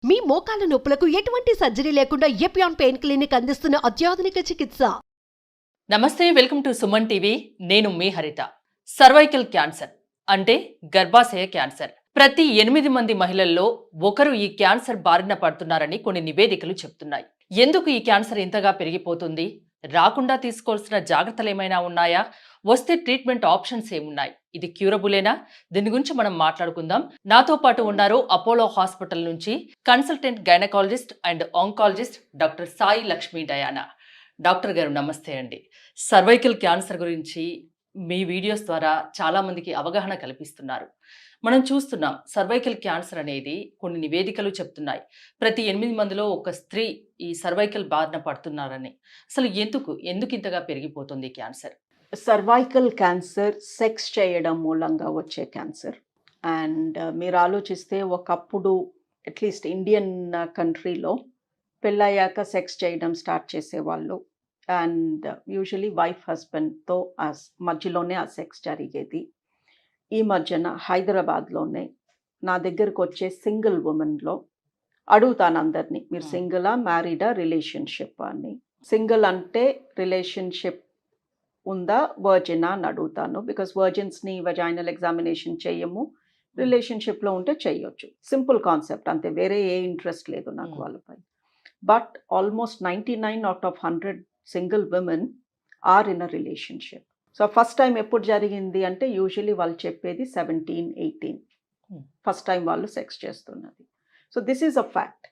మీ మోకాల నొప్పులకు ఎటువంటి సర్జరీ లేకుండా ఎపియాన్ పెయిన్ క్లినిక్ అందిస్తున్న అత్యాధునిక చికిత్స. నమస్తే, వెల్కమ్ టు సుమన్ టీవీ. నేను మీ హరిత. సర్వైకల్ క్యాన్సర్ అంటే గర్భాశయ క్యాన్సర్. ప్రతి 8 మంది మహిళల్లో ఒకరు ఈ క్యాన్సర్ బారిన పడుతున్నారని కొన్ని నివేదికలు చెప్తున్నాయి. ఎందుకు ఈ క్యాన్సర్ ఇంతగా పెరిగిపోతుంది? రాకుండా తీసుకోవాల్సిన జాగ్రత్తలు ఏమైనా ఉన్నాయా? వస్తే ట్రీట్మెంట్ ఆప్షన్స్ ఏమున్నాయి? ఇది క్యూరబులేనా? దీని గురించి మనం మాట్లాడుకుందాం. నాతో పాటు ఉన్నారు అపోలో హాస్పిటల్ నుంచి consultant gynaecologist and oncologist doctor Sai Lakshmi Diana. Doctor గారు నమస్తే అండి. సర్వైకల్ క్యాన్సర్ గురించి మీ వీడియోస్ ద్వారా చాలా మందికి అవగాహన కల్పిస్తున్నారు. మనం చూస్తున్నాం, సర్వైకల్ క్యాన్సర్ అనేది కొన్ని నివేదికలు చెప్తున్నాయి ప్రతి 8 మందిలో ఒక స్త్రీ ఈ సర్వైకల్ బారిన పడుతున్నారని. అసలు ఎందుకు ఇంతగా పెరిగిపోతుంది క్యాన్సర్? సర్వైకల్ క్యాన్సర్ సెక్స్ చేయడం మూలంగా వచ్చే క్యాన్సర్. అండ్ మీరు ఆలోచిస్తే ఒకప్పుడు అట్లీస్ట్ ఇండియన్ కంట్రీలో పెళ్ళయ్యాక సెక్స్ చేయడం స్టార్ట్ చేసేవాళ్ళు. అండ్ యూజువలీ వైఫ్ హస్బెండ్తో మధ్యలోనే ఆ సెక్స్ జరిగేది. ఈ మధ్యన హైదరాబాద్లోనే నా దగ్గరకు వచ్చే సింగిల్ ఉమెన్లో అడుగుతాను అందరినీ, మీరు సింగిలా, మ్యారీడా, రిలేషన్షిప్ అని. సింగిల్ అంటే రిలేషన్షిప్ ఉందా, వర్జినా అని అడుగుతాను. బికాస్ వర్జిన్స్ని వజైనల్ ఎగ్జామినేషన్ చేయము, రిలేషన్షిప్లో ఉంటే చేయొచ్చు. సింపుల్ కాన్సెప్ట్ అంతే, వేరే ఏ ఇంట్రెస్ట్ లేదు నాకు వాళ్ళపై. But almost 99 out of 100 single women are in a relationship. So first time ఎప్పుడు జరిగింది అంటే యూజువలీ వాళ్ళు చెప్పేది 17-18 ఫస్ట్ టైం వాళ్ళు సెక్స్ చేస్తున్నది. So this is a fact.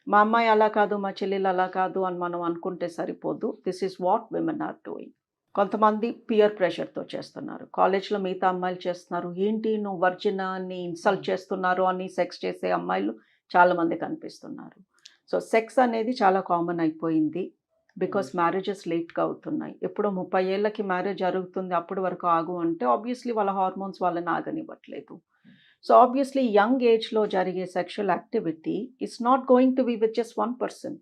మా అమ్మాయి అలా కాదు, మా చెల్లెలు అలా కాదు అని మనం అనుకుంటే సరిపోదు. This is what women are doing. కొంతమంది పియర్ ప్రెషర్తో చేస్తున్నారు. కాలేజ్లో మిగతా అమ్మాయిలు చేస్తున్నారు, ఏంటి నువ్వు వర్జినా అని ఇన్సల్ట్ చేస్తున్నారు అని సెక్స్ చేసే అమ్మాయిలు చాలామంది కనిపిస్తున్నారు. సో సెక్స్ అనేది చాలా కామన్ అయిపోయింది. బికాస్ మ్యారేజెస్ లేట్గా అవుతున్నాయి. ఎప్పుడో 30 ఏళ్ళకి మ్యారేజ్ జరుగుతుంది, అప్పటి వరకు ఆగు అంటే ఆబ్వియస్లీ వాళ్ళ హార్మోన్స్ వాళ్ళని ఆగనివ్వట్లేదు. సో ఆబ్వియస్లీ యంగ్ ఏజ్లో జరిగే sexual activity it's not going to be with just 1 person.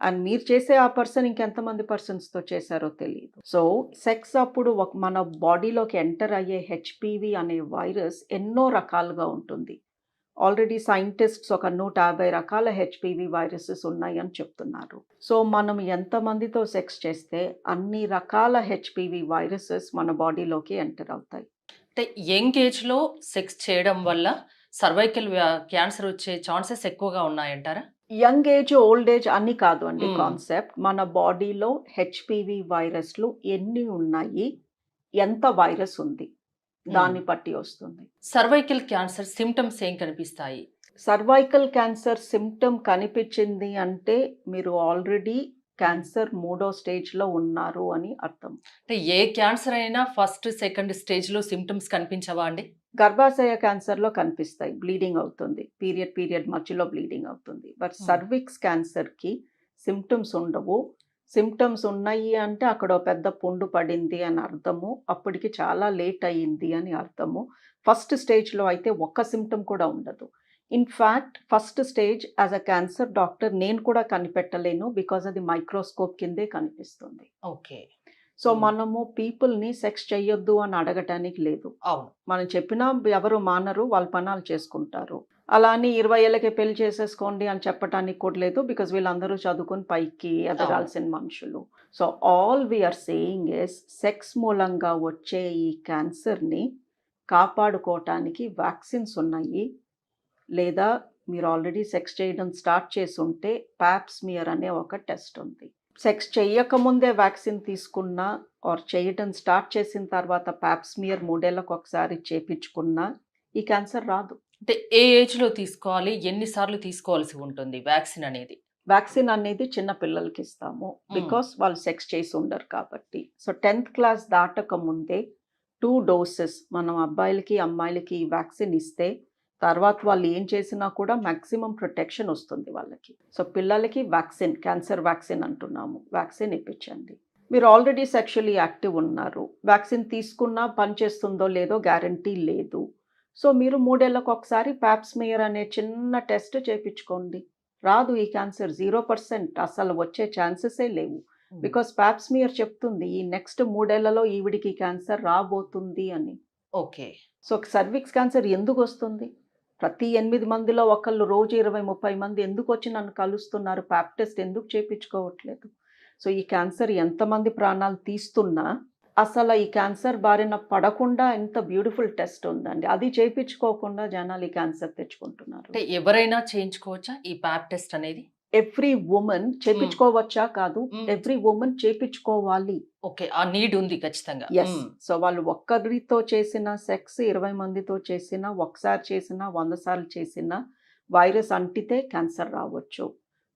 And మీరు చేసే ఆ పర్సన్ ఇంకెంతమంది పర్సన్స్తో చేశారో తెలియదు. సో సెక్స్ అప్పుడు మన బాడీలోకి ఎంటర్ అయ్యే హెచ్పివి అనే వైరస్ ఎన్నో రకాలుగా ఉంటుంది. ఆల్రెడీ సైంటిస్ట్స్ ఒక 150 రకాల హెచ్పివి వైరసెస్ ఉన్నాయి అని చెప్తున్నారు. సో మనం ఎంతమందితో సెక్స్ చేస్తే అన్ని రకాల హెచ్పివి వైరసెస్ మన బాడీలోకి ఎంటర్ అవుతాయి. అంటే యంగ్ ఏజ్లో సెక్స్ చేయడం వల్ల సర్వైకల్ క్యాన్సర్ వచ్చే ఛాన్సెస్ ఎక్కువగా ఉన్నాయంటారా? యంగ్ ఏజ్, ఓల్డ్ ఏజ్ అన్ని కాదు అండి కాన్సెప్ట్. మన బాడీలో హెచ్పివి వైరస్లు ఎన్ని ఉన్నాయి, ఎంత వైరస్ ఉంది, దాన్ని బట్టి వస్తుంది. సర్వైకల్ క్యాన్సర్ సిమ్టమ్స్ ఏం కనిపిస్తాయి? సర్వైకల్ క్యాన్సర్ సిమ్టమ్ కనిపించింది అంటే మీరు ఆల్రెడీ క్యాన్సర్ 3వ స్టేజ్లో ఉన్నారు అని అర్థం. అంటే ఏ క్యాన్సర్ అయినా ఫస్ట్ సెకండ్ స్టేజ్లో సిమ్టమ్స్ కనిపించవా అండి? గర్భాశయ క్యాన్సర్లో కనిపిస్తాయి, బ్లీడింగ్ అవుతుంది, పీరియడ్ మధ్యలో బ్లీడింగ్ అవుతుంది. బట్ సర్విక్స్ క్యాన్సర్కి సిమ్టమ్స్ ఉండవు. సిమ్టమ్స్ ఉన్నాయి అంటే అక్కడ పెద్ద పుండు పడింది అని అర్థము, అప్పటికి చాలా లేట్ అయ్యింది అని అర్థము. ఫస్ట్ స్టేజ్లో అయితే ఒక్క సిమ్టమ్ కూడా ఉండదు. In fact first stage as a cancer doctor నేను కూడా కనిపెట్టలేను, బికాజ్ అది మైక్రోస్కోప్ కిందే కనిపిస్తుంది. ఓకే. సో మనము పీపుల్ని సెక్స్ చెయ్యొద్దు అని అడగటానికి లేదు. అవును, మనం చెప్పినా ఎవరు మానరు, వాళ్ళ పనాలు చేసుకుంటారు. అలా అని 20 ఏళ్ళకే పెళ్లి చేసేసుకోండి అని చెప్పటానికి కూడా లేదు, బికాజ్ వీళ్ళందరూ చదువుకొని పైకి ఎదగాల్సిన మనుషులు. So all we are saying is sex మూలంగా వచ్చే ఈ క్యాన్సర్ని కాపాడుకోవటానికి వ్యాక్సిన్స్ ఉన్నాయి. లేదా మీరు ఆల్రెడీ సెక్స్ చేయడం స్టార్ట్ చేసి ఉంటే ప్యాప్స్మియర్ అనే ఒక టెస్ట్ ఉంది. సెక్స్ చేయకముందే వ్యాక్సిన్ తీసుకున్నా ఆర్ చేయడం స్టార్ట్ చేసిన తర్వాత ప్యాప్స్మియర్ 3 ఏళ్ళకు ఒకసారి చేపించుకున్నా ఈ క్యాన్సర్ రాదు. అంటే ఏ ఏజ్లో తీసుకోవాలి, ఎన్నిసార్లు తీసుకోవాల్సి ఉంటుంది వ్యాక్సిన్ అనేది? వ్యాక్సిన్ అనేది చిన్న పిల్లలకి ఇస్తాము, బికాస్ వాళ్ళు సెక్స్ చేసి ఉండరు కాబట్టి. సో 10th క్లాస్ దాటక ముందే 2 డోసెస్ మనం అబ్బాయిలకి అమ్మాయిలకి ఈ వ్యాక్సిన్ ఇస్తే తర్వాత వాళ్ళు ఏం చేసినా కూడా మ్యాక్సిమం ప్రొటెక్షన్ వస్తుంది వాళ్ళకి. సో పిల్లలకి వ్యాక్సిన్, క్యాన్సర్ వ్యాక్సిన్ అంటున్నాము, వ్యాక్సిన్ ఇప్పించండి. మీరు ఆల్రెడీ సెక్షువల్లీ యాక్టివ్ ఉన్నారు, వ్యాక్సిన్ తీసుకున్నా పనిచేస్తుందో లేదో గ్యారంటీ లేదు. సో మీరు 3 ఏళ్ళకు ఒకసారి ప్యాప్స్మియర్ అనే చిన్న టెస్ట్ చేయించుకోండి. రాదు ఈ క్యాన్సర్, 0%, అసలు వచ్చే ఛాన్సెసే లేవు. బికాస్ ప్యాప్స్మియర్ చెప్తుంది ఈ నెక్స్ట్ 3 ఏళ్లలో ఈవిడికి క్యాన్సర్ రాబోతుంది అని. ఓకే. సో సర్విక్స్ క్యాన్సర్ ఎందుకు వస్తుంది? ప్రతి 8 మందిలో ఒకళ్ళు రోజు 20-30 మంది ఎందుకు వచ్చి నన్ను కలుస్తున్నారు, ప్యాప్ టెస్ట్ ఎందుకు చేయించుకోవట్లేదు? సో ఈ క్యాన్సర్ ఎంతమంది ప్రాణాలు తీస్తున్నా అసలు ఈ క్యాన్సర్ బారిన పడకుండా ఎంత బ్యూటిఫుల్ టెస్ట్ ఉందండి. అది చేయించుకోకుండా జనాలు ఈ క్యాన్సర్ తెచ్చుకుంటున్నారు. అంటే ఎవరైనా చేయించుకోవచ్చా ఈ ప్యాప్ టెస్ట్ అనేది? ఎవ్రీ ఉమెన్ చేపించుకోవచ్చా కాదు, ఎవ్రీ ఉమెన్ చేపించుకోవాలి. ఓకే, ఆ నీడ్ ఉంది ఖచ్చితంగా. ఎస్. సో వాళ్ళు ఒక్కరితో చేసిన సెక్స్ 20 మందితో చేసినా, ఒకసారి చేసినా, 100 సార్లు చేసినా వైరస్ అంటితే క్యాన్సర్ రావచ్చు.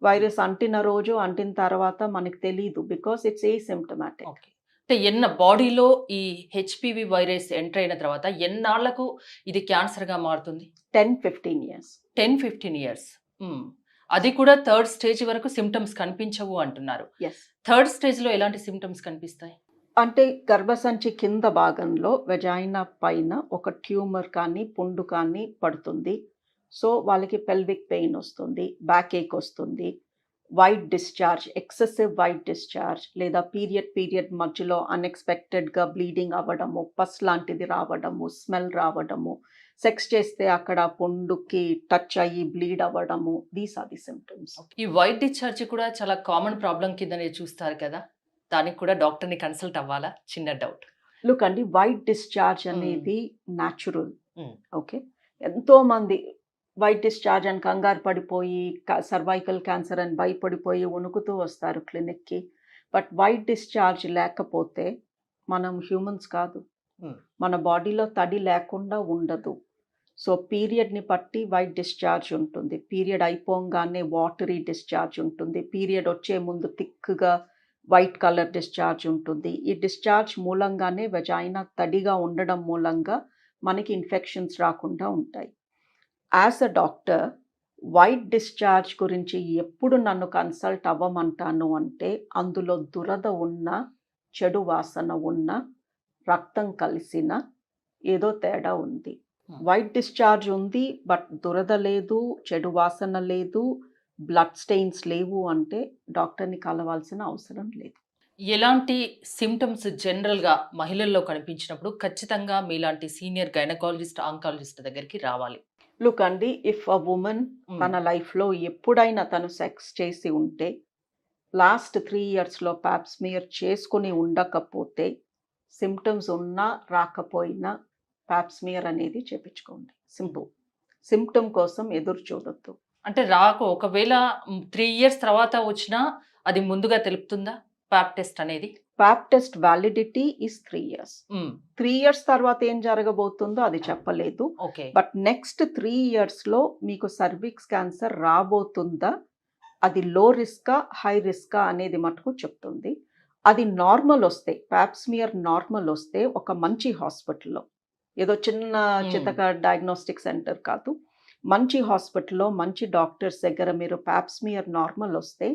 వైరస్ అంటిన రోజు అంటిన తర్వాత మనకు తెలీదు, బికాస్ ఇట్స్ ఏసిమ్టమాటిక్. ఓకే, అంటే బాడీలో ఈ హెచ్పివి వైరస్ ఎంటర్ అయిన తర్వాత ఎన్నాళ్లకు ఇది క్యాన్సర్ గా మారుతుంది? 10-15 years. 10-15 years. అది కూడా థర్డ్ స్టేజ్ వరకు సిమ్టమ్స్ కనిపించవు అంటున్నారు. ఎస్. థర్డ్ స్టేజ్ లో ఎలాంటి సిమ్టమ్స్ కనిపిస్తాయి? అంటే గర్భసంచి కింద భాగంలో వెజైనా పైన ఒక ట్యూమర్ కానీ పుండు కానీ పడుతుంది. సో వాళ్ళకి పెల్విక్ పెయిన్ వస్తుంది, బ్యాక్ ఏక్ వస్తుంది, white discharge, excessive white discharge, లేదా పీరియడ్ మధ్యలో అన్ఎక్స్పెక్టెడ్గా బ్లీడింగ్ అవ్వడము, పస్ లాంటిది రావడము, స్మెల్ రావడము, సెక్స్ చేస్తే అక్కడ పుండుకి టచ్ అయ్యి బ్లీడ్ అవ్వడము. These are the symptoms. ఈ వైట్ డిశ్చార్జ్ కూడా చాలా కామన్ ప్రాబ్లం కిందనే చూస్తారు కదా, దానికి కూడా డాక్టర్ని కన్సల్ట్ అవ్వాలా? చిన్న డౌట్. లుక్ అండి, వైట్ డిశ్చార్జ్ అనేది న్యాచురల్. Mm. ఓకే, ఎంతో మంది వైట్ డిశ్చార్జ్ అని కంగారు పడిపోయి సర్వైకల్ క్యాన్సర్ అని భయపడిపోయి వణుకుతూ వస్తారు క్లినిక్కి. బట్ వైట్ డిశ్చార్జ్ లేకపోతే మనం హ్యూమన్స్ కాదు. మన బాడీలో తడి లేకుండా ఉండదు. సో పీరియడ్ని బట్టి వైట్ డిశ్చార్జ్ ఉంటుంది, పీరియడ్ అయిపోగానే వాటరీ డిశ్చార్జ్ ఉంటుంది, పీరియడ్ వచ్చే ముందు థిక్గా వైట్ కలర్ డిశ్చార్జ్ ఉంటుంది. ఈ డిశ్చార్జ్ మూలంగానే వెజైనా తడిగా ఉండడం మూలంగా మనకి ఇన్ఫెక్షన్స్ రాకుండా ఉంటాయి. As a doctor white discharge గురించి ఎప్పుడు నన్ను కన్సల్ట్ అవ్వమంటాను అంటే, అందులో దురద ఉన్న, చెడు వాసన ఉన్న, రక్తం కలిసిన ఏదో తేడా ఉంది. వైట్ డిశ్చార్జ్ ఉంది బట్ దురద లేదు, చెడు వాసన లేదు, బ్లడ్ స్టెయిన్స్ లేవు అంటే డాక్టర్ని కలవాల్సిన అవసరం లేదు. ఎలాంటి సిమ్టమ్స్ జనరల్గా మహిళల్లో కనిపించినప్పుడు ఖచ్చితంగా మీలాంటి సీనియర్ గైనకాలజిస్ట్, ఆంకాలజిస్ట్ దగ్గరికి రావాలి? లుక్ అండి, ఇఫ్ అ ఉమెన్ తన లైఫ్లో ఎప్పుడైనా తను సెక్స్ చేసి ఉంటే, లాస్ట్ 3 yearsలో ప్యాప్ స్మియర్ చేసుకుని ఉండకపోతే, సిమ్టమ్స్ ఉన్నా రాకపోయినా ప్యాప్ స్మియర్ అనేది చేపించుకోండి. సింపుల్. సిమ్టమ్ కోసం ఎదురు చూడొద్దు. అంటే ఒకవేళ 3 years తర్వాత వచ్చినా అది ముందుగా తెలుపుతుందా ప్యాప్ టెస్ట్ అనేది? Pap test validity is 3 years. 3 years తర్వాత ఏం జరగబోతుందో అది చెప్పలేదు. ఓకే, బట్ నెక్స్ట్ 3 yearsలో మీకు సర్విక్స్ క్యాన్సర్ రాబోతుందా, అది లో రిస్కా హై రిస్కా అనేది మటుకు చెప్తుంది. అది నార్మల్ వస్తే, ప్యాప్ స్మియర్ నార్మల్ వస్తే ఒక మంచి హాస్పిటల్లో, ఏదో చిన్న చితక డయాగ్నోస్టిక్ సెంటర్ కాదు, మంచి హాస్పిటల్లో మంచి డాక్టర్స్ దగ్గర మీరు ప్యాప్ స్మియర్ నార్మల్ వస్తే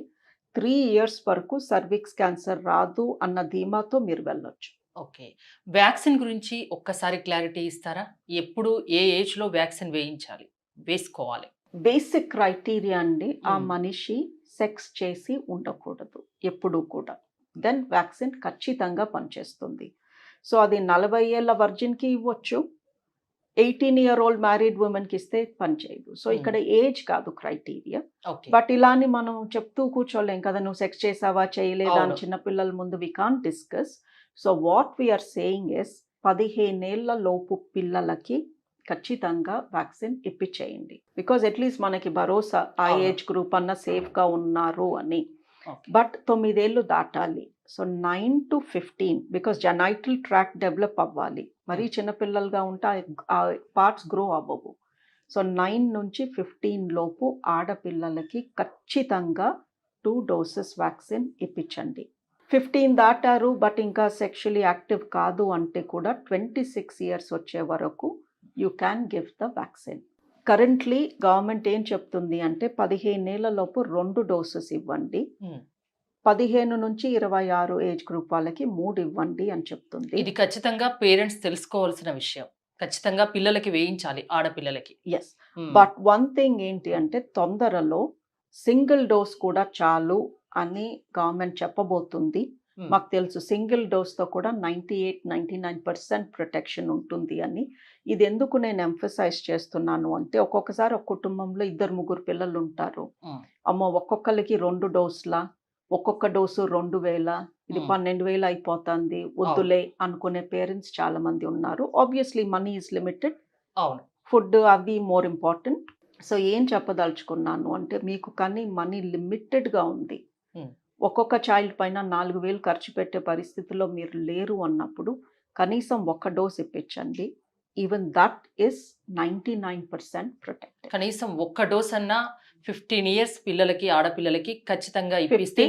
3 years వరకు సర్విక్స్ క్యాన్సర్ రాదు అన్న ధీమాతో మీరు వెళ్ళొచ్చు. ఓకే. వ్యాక్సిన్ గురించి ఒక్కసారి క్లారిటీ ఇస్తారా? ఎప్పుడు ఏ ఏజ్లో వ్యాక్సిన్ వేసుకోవాలి? బేసిక్ క్రైటీరియా అండి, ఆ మనిషి సెక్స్ చేసి ఉండకూడదు ఎప్పుడూ కూడా. దెన్ వ్యాక్సిన్ ఖచ్చితంగా పనిచేస్తుంది. సో అది 40 ఏళ్ళ వర్జిన్కి ఇవ్వచ్చు, 18-year-old మ్యారీడ్ ఉమెన్కి ఇస్తే పనిచేయదు. సో ఇక్కడ ఏజ్ కాదు క్రైటీరియా. బట్ ఇలాని మనం చెప్తూ కూర్చోలేం కదా, నువ్వు సెక్స్ చేసావా చేయలేదా అని చిన్నపిల్లల ముందు we can't discuss. So what we are saying is 15 ఏళ్ల లోపు పిల్లలకి ఖచ్చితంగా వ్యాక్సిన్ ఇప్పించేయండి. బికాజ్ అట్లీస్ట్ మనకి భరోసా ఆ ఏజ్ గ్రూప్ అన్న సేఫ్గా ఉన్నారు అని. బట్ 9 ఏళ్ళు దాటాలి. So 9 to 15, because genital tract develop అవ్వాలి. మరీ చిన్నపిల్లలుగా ఉంటే ఆ పార్ట్స్ గ్రో అవ్వవు. సో 9 నుంచి 15 లోపు ఆడపిల్లలకి ఖచ్చితంగా 2 doses వ్యాక్సిన్ ఇప్పించండి. 15 దాటారు బట్ ఇంకా సెక్షువల్లీ యాక్టివ్ కాదు అంటే కూడా 26 years వచ్చే వరకు you can give the vaccine. Currently government ఏం చెప్తుంది అంటే 15 ఏళ్ల లోపు 2 doses ఇవ్వండి, 15 నుంచి 26 ఏజ్ గ్రూప్ వాళ్ళకి 3 ఇవ్వండి అని చెప్తుంది. ఇది ఖచ్చితంగా పేరెంట్స్ తెలుసుకోవాల్సిన విషయం. ఖచ్చితంగా పిల్లలకి వేయించాలి, ఆడపిల్లలకి. ఎస్. బట్ వన్ థింగ్ ఏంటి అంటే, తొందరలో సింగిల్ డోస్ కూడా చాలు అని గవర్నమెంట్ చెప్పబోతుంది. మాకు తెలుసు సింగిల్ డోస్తో కూడా 98-99% ప్రొటెక్షన్ ఉంటుంది అని. ఇది ఎందుకు నేను ఎంఫసైజ్ చేస్తున్నాను అంటే, ఒక్కొక్కసారి ఒక కుటుంబంలో 2-3 పిల్లలు ఉంటారు. అమ్మో ఒక్కొక్కరికి 2 డోసులా, ఒక్కొక్క డోసు 2000, ఇది 12,000 అయిపోతుంది, వద్దులే అనుకునే పేరెంట్స్ చాలా మంది ఉన్నారు. ఆబ్వియస్లీ మనీ ఈజ్ లిమిటెడ్, అవును. ఫుడ్ అవి మోర్ ఇంపార్టెంట్. సో ఏం చెప్పదలుచుకున్నాను అంటే, మీకు కానీ మనీ లిమిటెడ్గా ఉంది, ఒక్కొక్క చైల్డ్ పైన 4,000 ఖర్చు పెట్టే పరిస్థితిలో మీరు లేరు అన్నప్పుడు కనీసం ఒక్క డోస్ ఇప్పించండి. Even that is 99% protected. కనీసం ఒక్క డోస్ అన్నా 15 ఇయర్స్ పిల్లలకి, ఆడపిల్లలకి ఖచ్చితంగా ఇప్పిస్తే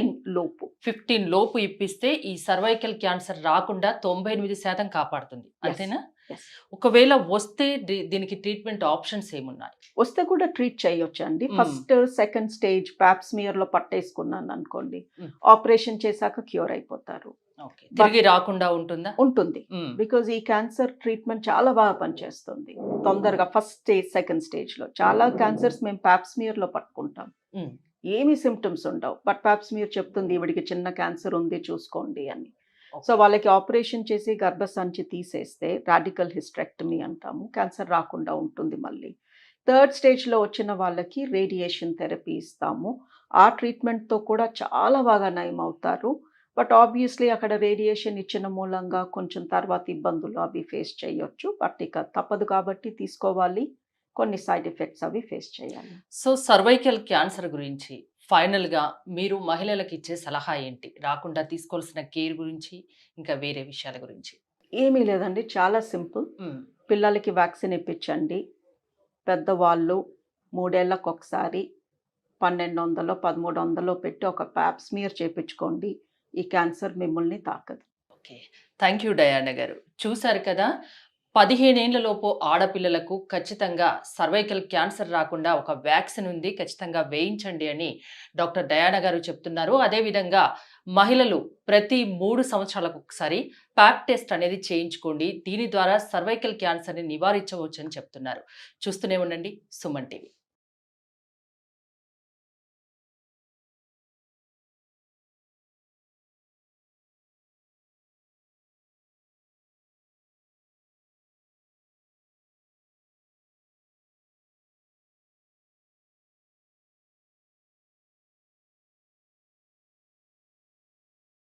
15 లోపు ఇప్పిస్తే ఈ సర్వైకల్ క్యాన్సర్ రాకుండా 98% కాపాడుతుంది. అంతేనా? ఒకవేళ వస్తే దీనికి ట్రీట్మెంట్ ఆప్షన్స్ ఏమున్నాయి? వస్తే కూడా ట్రీట్ చేయొచ్చు అండి. ఫస్ట్ సెకండ్ స్టేజ్ ప్యాప్స్మియర్ లో పట్టేసుకున్నాను అనుకోండి, ఆపరేషన్ చేశాక క్యూర్ అయిపోతారు. తిరిగి రాకుండా ఉంటుందా? ఉంటుంది. బికాజ్ ఈ క్యాన్సర్ ట్రీట్మెంట్ చాలా బాగా పనిచేస్తుంది తొందరగా. ఫస్ట్ స్టేజ్ సెకండ్ స్టేజ్ లో చాలా క్యాన్సర్స్ మేము ప్యాప్స్మియర్ లో పట్టుకుంటాం, ఏమీ సిమ్టమ్స్ ఉండవు. బట్ ప్యాప్స్మియర్ చెప్తుంది ఈవిడికి చిన్న క్యాన్సర్ ఉంది చూసుకోండి అని. సో వాళ్ళకి ఆపరేషన్ చేసి గర్భసంచి తీసేస్తే రాడికల్ హిస్టరెక్టమీ అంటాము, క్యాన్సర్ రాకుండా ఉంటుంది. మళ్ళీ థర్డ్ స్టేజ్లో వచ్చిన వాళ్ళకి రేడియేషన్ థెరపీ ఇస్తాము. ఆ ట్రీట్మెంట్తో కూడా చాలా బాగా నయం అవుతారు. బట్ ఆబ్వియస్లీ అక్కడ రేడియేషన్ ఇచ్చిన మూలంగా కొంచెం తర్వాత ఇబ్బందులు అవి ఫేస్ చేయొచ్చు. బట్ ఇక తప్పదు కాబట్టి తీసుకోవాలి, కొన్ని సైడ్ ఎఫెక్ట్స్ అవి ఫేస్ చేయాలి. సో సర్వైకల్ క్యాన్సర్ గురించి ఫైనల్గా మీరు మహిళలకు ఇచ్చే సలహా ఏంటి? రాకుండా తీసుకోవాల్సిన కేర్ గురించి, ఇంకా వేరే విషయాల గురించి? ఏమీ లేదండి, చాలా సింపుల్. పిల్లలకి వ్యాక్సిన్ ఇప్పించండి. పెద్దవాళ్ళు 3 ఏళ్లకు ఒకసారి 1200-1300 పెట్టి ఒక ప్యాప్స్మియర్ చేయించుకోండి. ఈ క్యాన్సర్ మిమ్మల్ని తాకదు. ఓకే, థ్యాంక్ యూ డయానా గారు. చూసారు కదా, 15 ఏళ్లలోపు ఆడపిల్లలకు ఖచ్చితంగా సర్వైకల్ క్యాన్సర్ రాకుండా ఒక వ్యాక్సిన్ ఉంది, ఖచ్చితంగా వేయించండి అని డాక్టర్ డయానా గారు చెప్తున్నారు. అదేవిధంగా మహిళలు ప్రతి 3 సంవత్సరాలకు ఒకసారి ప్యాప్ టెస్ట్ అనేది చేయించుకోండి. దీని ద్వారా సర్వైకల్ క్యాన్సర్ని నివారించవచ్చు అని చెప్తున్నారు. చూస్తూనే ఉండండి సుమన్ టీవీ.